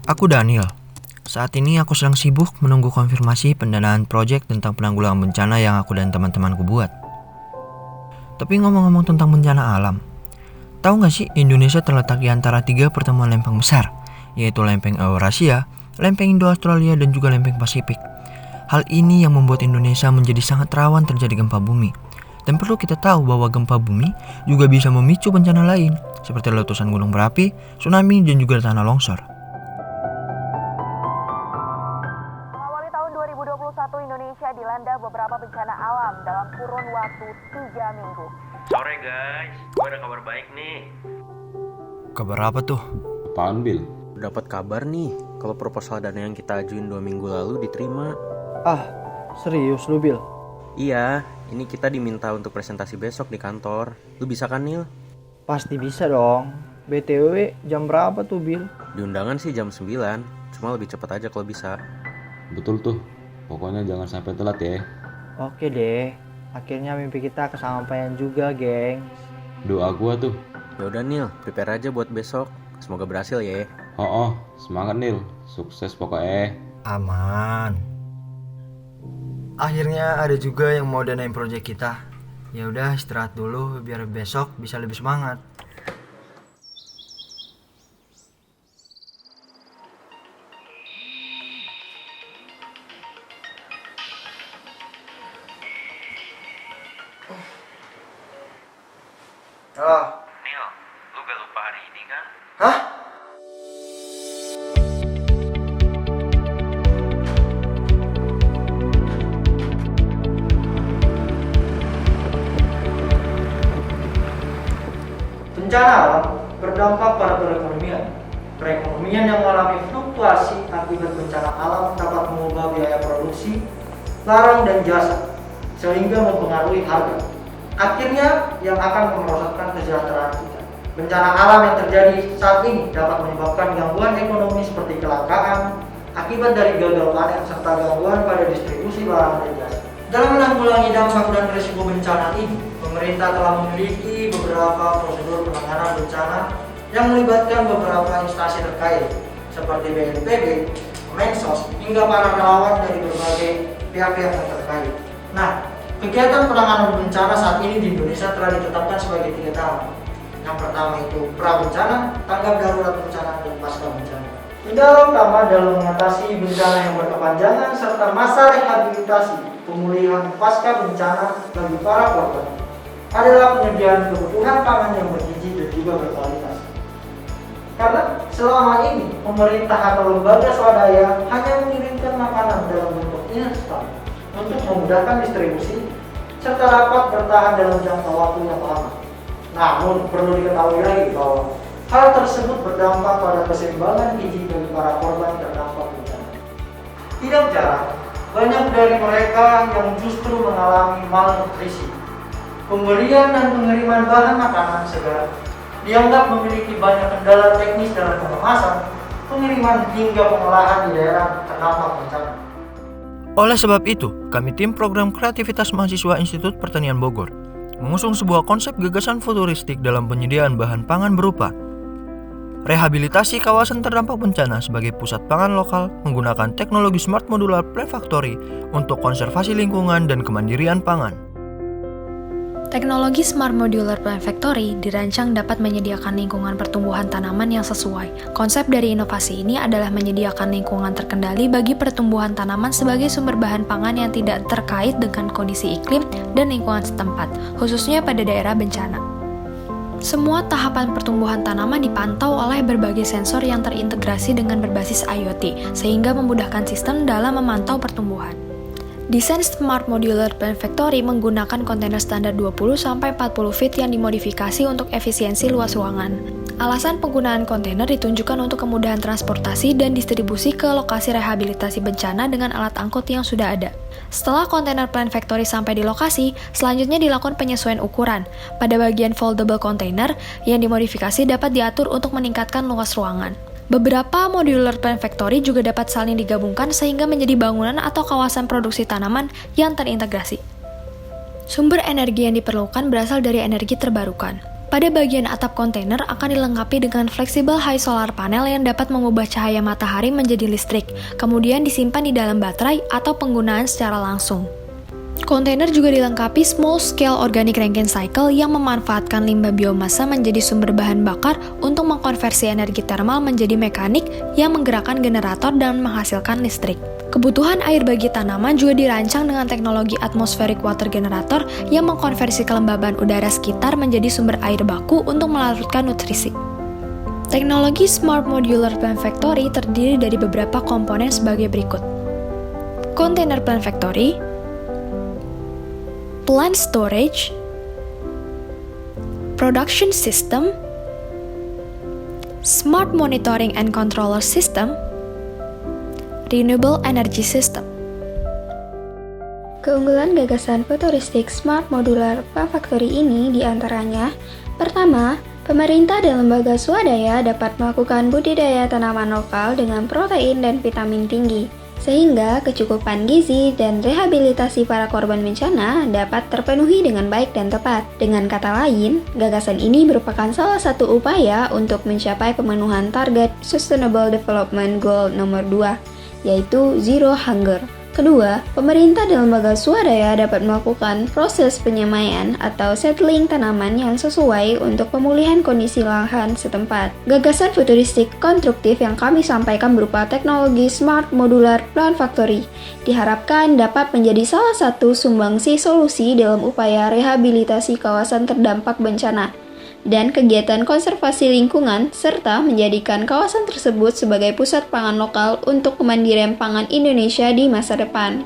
Aku Daniel. Saat ini aku sedang sibuk menunggu konfirmasi pendanaan proyek tentang penanggulangan bencana yang aku dan teman-temanku buat. Tapi ngomong-ngomong tentang bencana alam, tahu gak sih Indonesia terletak di antara 3 pertemuan lempeng besar, yaitu lempeng Eurasia, lempeng Indo-Australia, dan juga lempeng Pasifik. Hal ini yang membuat Indonesia menjadi sangat rawan terjadi gempa bumi. Dan perlu kita tahu bahwa gempa bumi juga bisa memicu bencana lain, seperti letusan gunung berapi, tsunami, dan juga tanah longsor. Mengawali tahun 2021, Indonesia dilanda beberapa bencana alam dalam kurun waktu 3 minggu. Sore guys, gue ada kabar baik nih. Kabar apa tuh? Apaan, Bil? Dapat kabar nih, kalau proposal dana yang kita ajuin 2 minggu lalu diterima. Ah, serius lu, Bil? Iya, ini kita diminta untuk presentasi besok di kantor. Lu bisa kan, Nil? Pasti bisa dong. BTW, jam berapa tuh, Bil? Di undangan sih jam 9, cuma lebih cepat aja kalau bisa. Betul tuh. Pokoknya jangan sampai telat ya. Oke deh. Akhirnya mimpi kita kesampaian juga, geng. Doa gua tuh. Ya udah Nil, prepare aja buat besok. Semoga berhasil ya. Oh, semangat Nil. Sukses pokoknya. Aman. Akhirnya ada juga yang mau danain proyek kita. Ya udah istirahat dulu biar besok bisa lebih semangat. Nil, lu gak lupa hari ini kan? Hah? Bencana alam berdampak pada perekonomian. Perekonomian yang mengalami fluktuasi akibat bencana alam dapat mengubah biaya produksi, barang dan jasa, sehingga mempengaruhi harga. Akhirnya yang akan merosotkan kesejahteraan kita. Bencana alam yang terjadi saat ini dapat menyebabkan gangguan ekonomi seperti kelangkaan akibat dari gagal panen serta gangguan pada distribusi barang dan jasa. Dalam menanggulangi dampak dan risiko bencana ini, pemerintah telah memiliki beberapa prosedur penanganan bencana yang melibatkan beberapa instansi terkait seperti BNPB, Kemensos, hingga para relawan dari berbagai pihak-pihak yang terkait. Nah, kegiatan penanganan bencana saat ini di Indonesia telah ditetapkan sebagai 3 tahap. Yang pertama itu pra-bencana, tanggap darurat bencana, dan pasca bencana. Kendala utama dalam mengatasi bencana yang berkepanjangan serta masa rehabilitasi pemulihan pasca bencana bagi para korban adalah penyediaan kebutuhan pangan yang bergizi dan juga berkualitas. Karena selama ini pemerintah atau lembaga swadaya hanya mengirimkan makanan dalam bentuk instan untuk memudahkan distribusi serta dapat bertahan dalam jangka waktu yang lama. Namun perlu diketahui lagi bahwa hal tersebut berdampak pada keseimbangan gizi bagi para korban terdampak bencana. Tidak jarang, banyak dari mereka yang justru mengalami malnutrisi. Pemberian dan pengiriman bahan makanan segar dianggap memiliki banyak kendala teknis dalam pengemasan, pengiriman hingga pengolahan di daerah terdampak bencana. Oleh sebab itu, kami tim program kreativitas mahasiswa Institut Pertanian Bogor mengusung sebuah konsep gagasan futuristik dalam penyediaan bahan pangan berupa rehabilitasi kawasan terdampak bencana sebagai pusat pangan lokal menggunakan teknologi Smart Modular Plant Factory untuk konservasi lingkungan dan kemandirian pangan. Teknologi Smart Modular Plant Factory dirancang dapat menyediakan lingkungan pertumbuhan tanaman yang sesuai. Konsep dari inovasi ini adalah menyediakan lingkungan terkendali bagi pertumbuhan tanaman sebagai sumber bahan pangan yang tidak terkait dengan kondisi iklim dan lingkungan setempat, khususnya pada daerah bencana. Semua tahapan pertumbuhan tanaman dipantau oleh berbagai sensor yang terintegrasi dengan berbasis IoT, sehingga memudahkan sistem dalam memantau pertumbuhan. Desain Smart Modular Plant Factory menggunakan kontainer standar 20-40 feet yang dimodifikasi untuk efisiensi luas ruangan. Alasan penggunaan kontainer ditunjukkan untuk kemudahan transportasi dan distribusi ke lokasi rehabilitasi bencana dengan alat angkut yang sudah ada. Setelah kontainer Plant Factory sampai di lokasi, selanjutnya dilakukan penyesuaian ukuran. Pada bagian foldable container, yang dimodifikasi dapat diatur untuk meningkatkan luas ruangan. Beberapa modular plant factory juga dapat saling digabungkan sehingga menjadi bangunan atau kawasan produksi tanaman yang terintegrasi. Sumber energi yang diperlukan berasal dari energi terbarukan. Pada bagian atap kontainer akan dilengkapi dengan flexible high solar panel yang dapat mengubah cahaya matahari menjadi listrik, kemudian disimpan di dalam baterai atau penggunaan secara langsung. Kontainer juga dilengkapi small scale organic Rankine cycle yang memanfaatkan limbah biomasa menjadi sumber bahan bakar untuk mengkonversi energi termal menjadi mekanik yang menggerakkan generator dan menghasilkan listrik. Kebutuhan air bagi tanaman juga dirancang dengan teknologi atmospheric water generator yang mengkonversi kelembaban udara sekitar menjadi sumber air baku untuk melarutkan nutrisi. Teknologi Smart Modular Plant Factory terdiri dari beberapa komponen sebagai berikut. Container Plant Factory, Plant Storage, Production System, Smart Monitoring and Controller System, Renewable Energy System. Keunggulan gagasan futuristik Smart Modular Plant Factory ini diantaranya: pertama, pemerintah dan lembaga swadaya dapat melakukan budidaya tanaman lokal dengan protein dan vitamin tinggi, sehingga kecukupan gizi dan rehabilitasi para korban bencana dapat terpenuhi dengan baik dan tepat. Dengan kata lain, gagasan ini merupakan salah satu upaya untuk mencapai pemenuhan target Sustainable Development Goal nomor 2, yaitu Zero Hunger. Kedua, pemerintah dan lembaga swadaya dapat melakukan proses penyemaian atau settling tanaman yang sesuai untuk pemulihan kondisi lahan setempat. Gagasan futuristik konstruktif yang kami sampaikan berupa teknologi Smart Modular Plant Factory diharapkan dapat menjadi salah satu sumbangsi solusi dalam upaya rehabilitasi kawasan terdampak bencana dan kegiatan konservasi lingkungan, serta menjadikan kawasan tersebut sebagai pusat pangan lokal untuk kemandirian pangan Indonesia di masa depan.